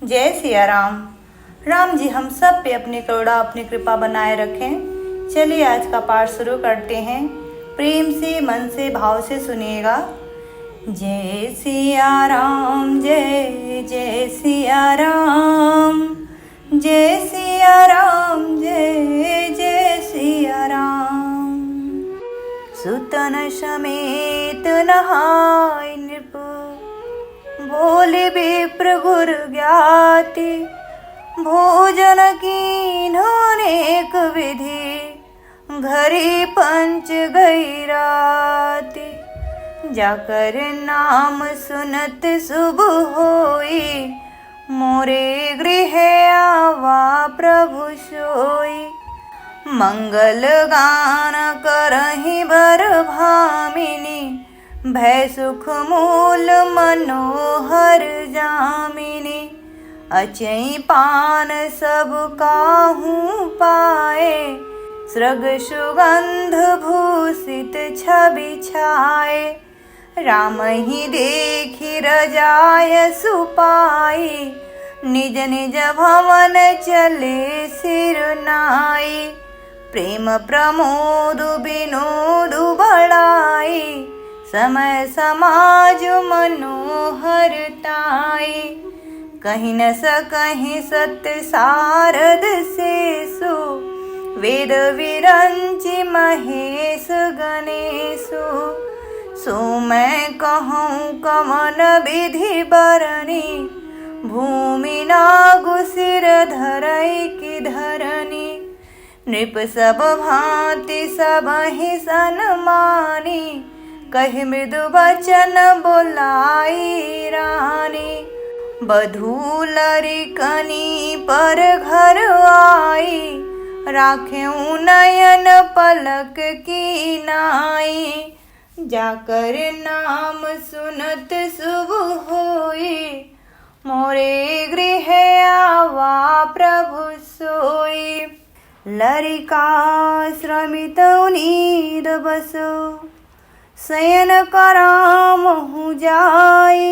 जय सिया राम। राम जी हम सब पे अपनी करुणा अपनी कृपा बनाए रखें। चलिए आज का पाठ शुरू करते हैं। प्रेम से मन से भाव से सुनिएगा। जय सिया राम जय जय सिया राम, जय सिया राम जय जय सिया राम। सुतन समेत नहाय नृप, बोले विप्र गुर ज्ञाति। भोजन कीन्ह अनेक विधि, घरी पंच गई राति। जाकर नाम सुनत शुभ होई, मोरे गृह आवा प्रभु सोई। मंगल गान करहि बर भामिनी, भय सुख मूल मनोहर जामिनी। अचई पान सब काहू पाए, सृग सुगंध भूषित छवि छाए। राम ही देखी रजाय सुपाई, निज निज भवन चले सिर नाई। प्रेम प्रमोद विनोद बढ़ाई, समय समाज मनोहरताई। कहीं न सकहीं सत्य सारद शेषु, वेद विरंचि महेश गणेशु। सो मैं कहूँ कवन विधि बरनी, भूमि नागु सिर धरई की धरनी। नृप सब भांति सबहि सन्मानी, कहि मृदु वचन बोलाई रानी। बधू लरिकनी पर घर आई, राखेऊ नयन पलक की नाई। जाकर नाम सुनत शुभ होई, मोरे गृह आवा प्रभु सोई। लरिका श्रमित नींद बसो, शयन करामहु जाई।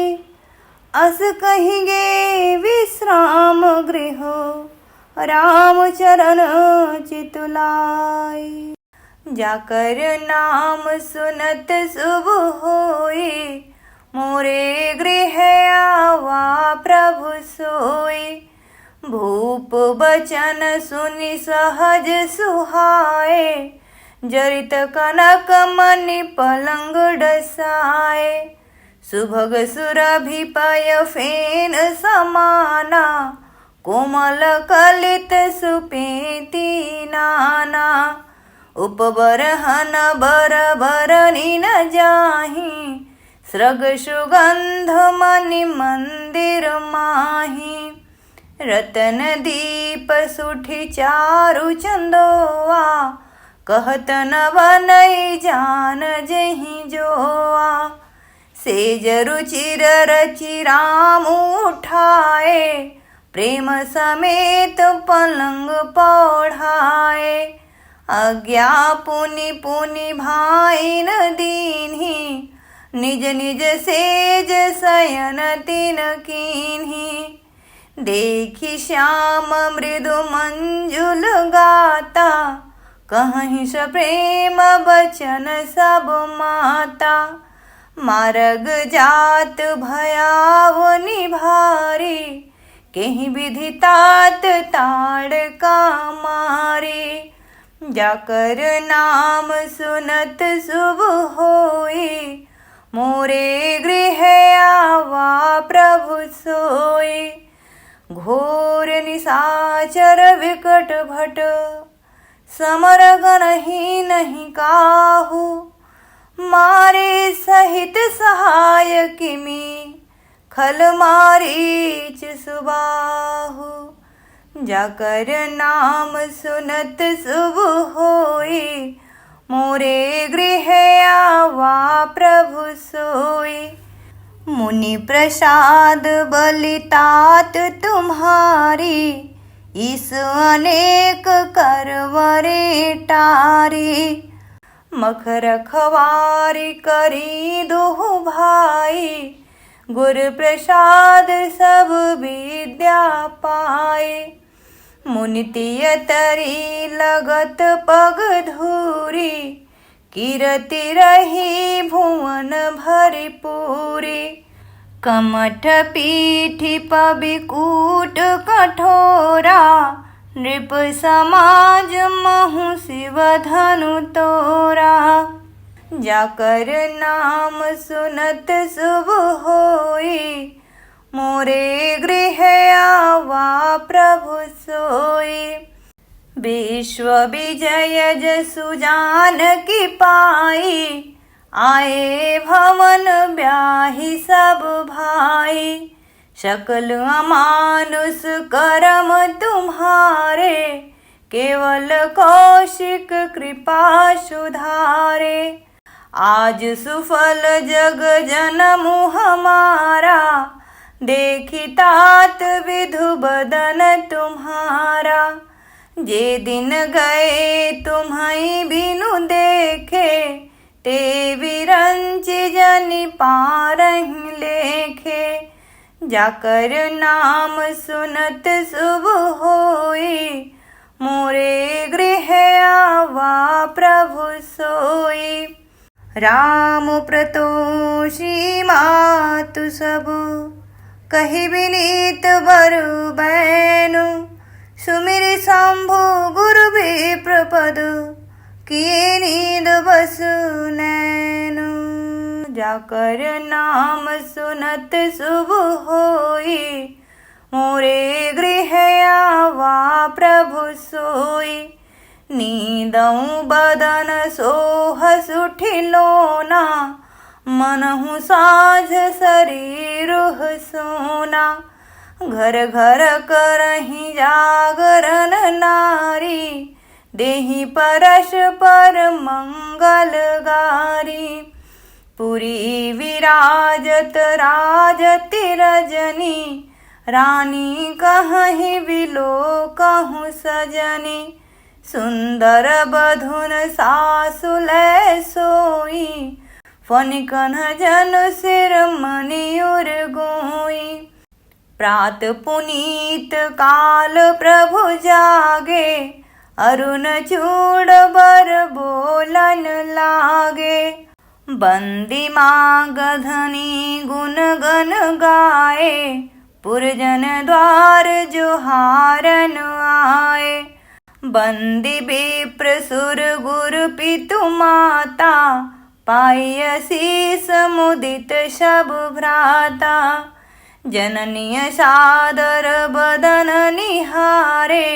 अस कहिगे विश्राम गृह, राम चरण चितुलाई। जाकर नाम सुनत शुभ होई, मोरे गृह आवा प्रभु सोई। भूप बचन सुनि सहज सुहाए, जरित कनक मणि पलंग डसाए। सुभग सुरभि पय फेन समाना, कोमल कलित सुपेती नाना। उपबरहन बर बरनी न जाहि, सृग सुगंध मणि मंदिर माहि। रतन दीप सुठी चारु चंदोआ, कहत न बनई जान जहि जोआ। सेज रुचिर रचि राम उठाए, प्रेम समेत पलंग पौढ़ाए। आज्ञा पुनि पुनि भाइन दीन्हि, निज निज सेज शयन तिन कीन्हि। देखि श्याम मृदु मंजुल गाता, कहीं स प्रेम बचन सब माता। मार्ग जात भयावनि भारी, केहि विधि तात ताड़ का मारी। जाकर नाम सुनत शुभ होई, मोरे गृह आवा प्रभु सोई। घोर निशाचर विकट भट, समर गनहि नहीं काहू। मारे सहित सहाय किमी, खल मारीच सुबाहु। जाकर नाम सुनत शुभ होई, मोरे गृह आवा प्रभु सोई। मुनि प्रसाद बलितात तुम्हारी, इस अनेक करवरे टारी। मखर खवारी करी दुहु भाई, गुर प्रसाद सब विद्या पाए। मुनितिय तरी लगत पग धूरी, कीरति रही भुवन भरि पूरी। कमठ पीठी पबिकूट कठोरा, नृप समाज महु शिव धनु तोरा। जाकर नाम सुनत शुभ होई, मोरे गृह आवा प्रभु सोई। विश्व विजय जसु जानकी पाई, आए भवन ब्याहि सब भाई। सकल अमानुष करम तुम्हारे, केवल कौशिक कृपा सुधारे। आज सुफल जग जनमु हमारा, देखी तात विधु बदन तुम्हारा। जे दिन गए तुम्हें बिनु देखे, ते विरंच जनि पारहि लेखे। जाकर नाम सुनत शुभ होई, मोरे गृह आवा प्रभु सोई। राम प्रतोषी मातु सब, कहि विनीत बरु बैनु। सुमिर शंभु गुरु विप्रपद, किए नींद बसु नैनु। जाकर नाम सुनत शुभ होई, मोरे गृह आवा प्रभु सोई। नींदऊ बदन सोह सुठिलोना, मनहु साझ शरीर सोना। घर घर करहि जागरण नारी, देहि परस्पर मंगल गारी। पुरी विराजत राजति रजनी, रानी कहीं बिलो कहूँ सजनी। सुंदर बधुन सासु लै सोई, फनिकन जन सिर मनियुर गोई। प्रात पुनीत काल प्रभु जागे, अरुण चूड़ बर बोलन लागे। बंदी माँ गधनी गुण गन गाए, पुरजन द्वार जोहारन आए। बंदी विप्र सुर गुरु पितु माता, पाई शीस मुदित सब भ्राता। जननीय सादर बदन निहारे,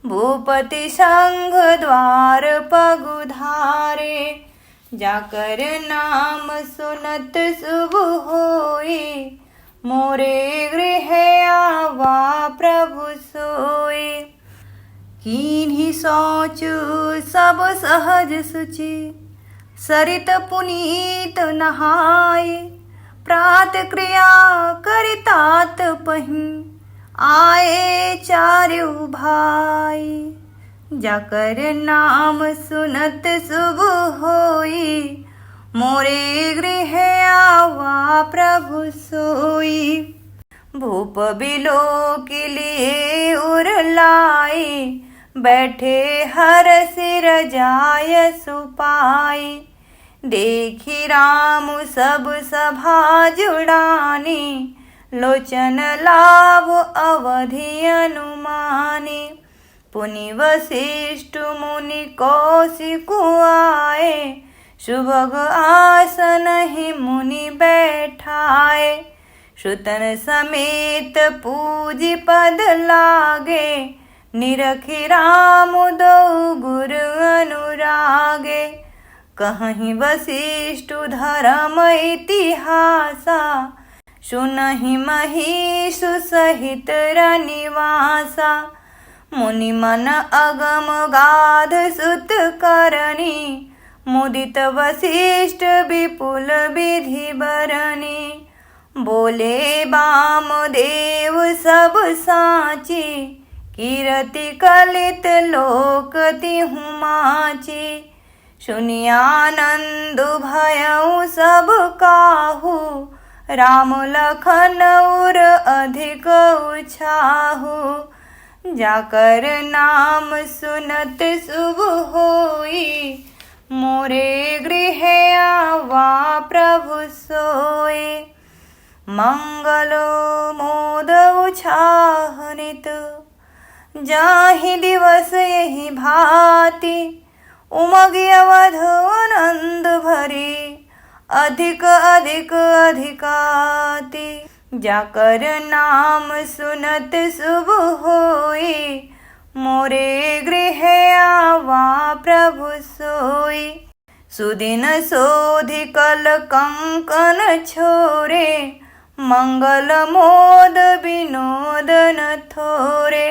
भूपति संघ द्वार पगुधारे। जाकर नाम सुनत शुभ होई, मोरे गृह आवा प्रभु सोई। कीन्ही सोचु सब सहज सुचि, सरित पुनीत नहाय। प्रात क्रिया करितात पहि, आए चारु भाई। जाकर नाम सुनत शुभ होई, मोरे गृह आवा प्रभु सोई। भूप बिलो के लिए उर लाई, बैठे हर सिर जाय सुपाई। देखी राम सब सभा जुड़ानी, लोचन लाभ अवधि अनुमानी। पुनि वशिष्ठ मुनि कौशिकु आए, सुभग आसन ही मुनि बैठाए। श्रुतन समेत पूजी पद लागे, निरखि राम दो गुरु अनुरागे। कहीं वशिष्ठ धर्म इतिहासा, सुनहि महिषु सहित रनिवासा। मुनि मन अगम गाध सुत करनी, मुदित वशिष्ठ विपुल विधि बरनी। बोले बाम देव सब साची, कीरति कलित लोक तिहु माची। सुनि आनंद भयउ सब काहू, राम लखन उर अधिक उछाहु, जाकर नाम सुनत शुभ होई, मोरे गृह आवा प्रभु सोई। मंगलो मोद उछाहनित, जाहि दिवस यही भांति, उमगी अवध आनंद भरी, अधिक अधिक अधिकाति। जाकर नाम सुनत शुभ होई, मोरे गृह आवा प्रभु सोई। सुदिन सोधि कल कंकन छोरे, मंगल मोद विनोद न थोरे।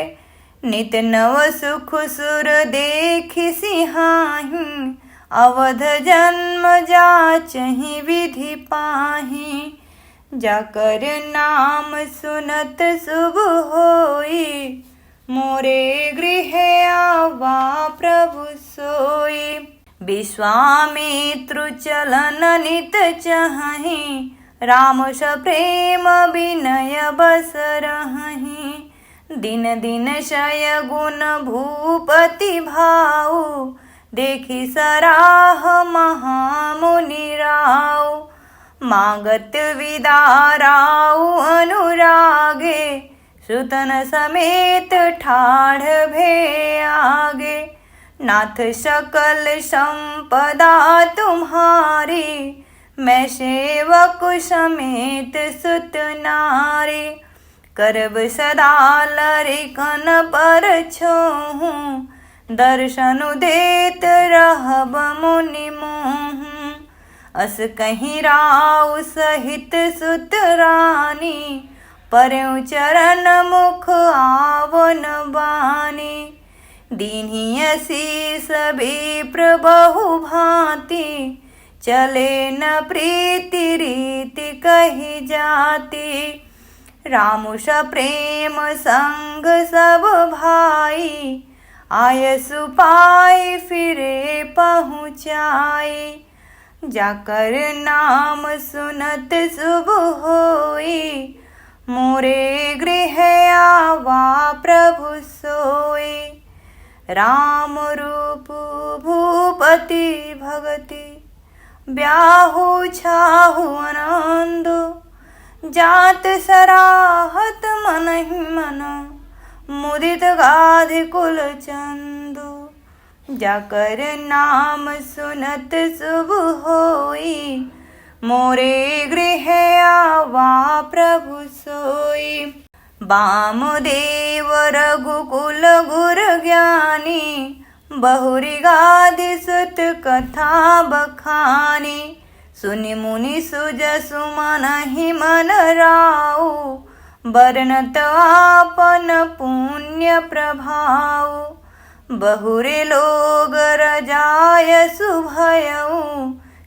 नित नव सुख सुर देखि सिहाहि, अवध जन्म जाचहि विधि पाहि। जाकर नाम सुनत शुभ होई, मोरे गृह आवा प्रभु सोई। विश्वामित्रु चलन नित चहहि, राम स प्रेम विनय बस रहहि। दिन दिन शय गुण भूपति भाऊ, देखि सराह महामुनि राव। मागत विदाराऊ अनुरागे, सुतन समेत ठाढ़ भे आगे। नाथ सकल संपदा तुम्हारी, मैं सेवक समेत सुत नारी। करब सदा लरिकन पर छोहूँ, दर्शनु देत रहब मुनि मोहूँ। अस कहीं राव सहित सुत रानी, परउ चरण मुख आवो न बानी। दीन्ही असीस विप्र बहु भांति, चले न प्रीति रीति कही जाति। रामु स प्रेम संग सब भाई, आयसु पाई फिरे पहुँचाई। जाकर नाम सुनत शुभ होई, मोरे गृह आवा प्रभु सोई। राम रूप भूपति भगति, ब्याहु छाहु आनंद। जात सराहत मन ही मन, मुदित गाधि कुल चंदु। जाकर नाम सुनत शुभ होई, मोरे गृह आवा प्रभु सोई। वामदेव रघुकुल गुर ज्ञानी, बहुरी गाधि सुत कथा बखानी। सुनि मुनि सुजसु मनहि मन राऊ, बरनत आपन पुण्य प्रभाऊ। बहुरे लोग रजायसु भयऊ,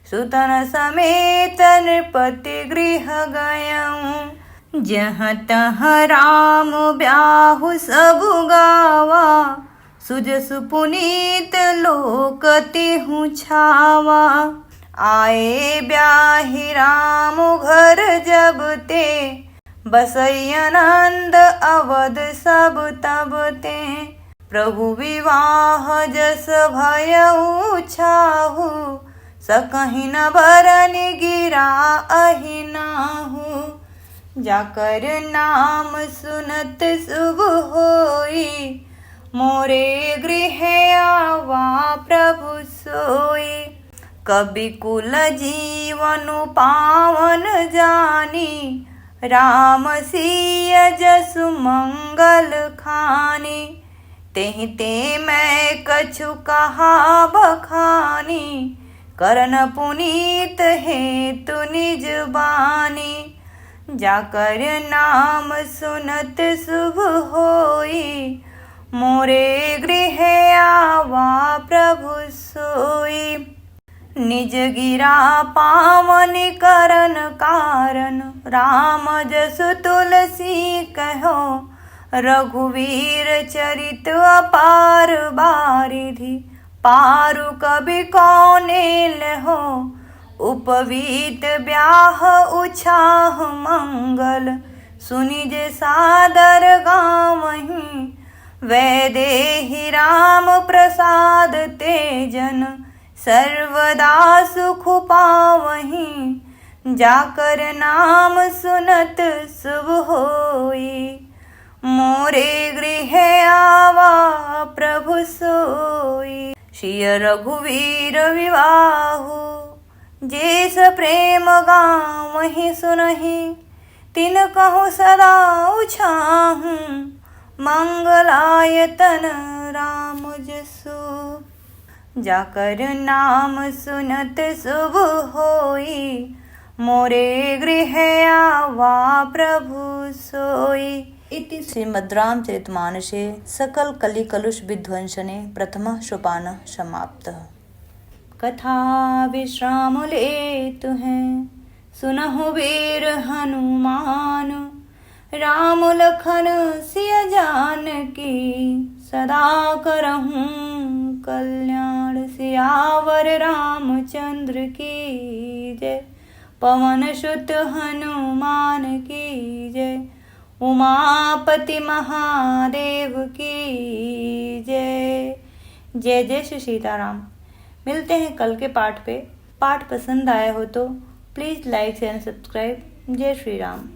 सुतन समेत नृपति गृह गयऊ। जहाँ तहाँ राम ब्याहु सबु गावा, सुजसु पुनीत लोक तिहु छावा। आए ब्याहि राम घर जब ते, बसई आनंद अवध सब तब ते। प्रभु विवाह जस भयऊ छाहु, सकहि न बरनि गिरा अहि नाहु। जाकर नाम सुनत शुभ होई, मोरे गृह आवा प्रभु सोई। कवि कुल जीवनु पावन जानी, राम सिय जसु मंगल खानी। तेहि ते मैं कछु कहा बखानी, करन पुनीत हेतु निज बानी। जाकर नाम सुनत शुभ होई, मोरे गृह आवा प्रभु सोई। निज गिरा पावन करन कारण, राम जसु तुलसी कहो। रघुवीर चरित अपार बारिधि, पारु कवि कौने लहो। उपवीत ब्याह उछाह मंगल, सुनिज सादर गावहीं। वैदेही राम प्रसाद तेजन, सर्वदा सुख पावहीं। जाकर नाम सुनत शुभ होई, मोरे गृह आवा प्रभु सोई। सिय रघुवीर विवाहु, जेस प्रेम गावहीं सुनहि। तिन कहु सदा उछाहु, मंगलायतन राम जसु। जाकर नाम सुनत शुभ होई, मोरे गृह आवा प्रभु सोई। इति श्रीमद्रामचरितमानसे सकल कलि कलुष विध्वंसने प्रथमः सोपानः समाप्तः। कथा विश्राम लेतु हैं, सुनहु वीर हनुमान। राम लखन सिय जानकी, सदा करहूँ कल्याण। सियावर रामचंद्र की जय, पवन सुत हनुमान की जय। उमापति महादेव की जय। जय जय श्री सीताराम। मिलते हैं कल के पाठ पे। पाठ पसंद आया हो तो प्लीज़ लाइक एंड सब्सक्राइब। जय श्री राम।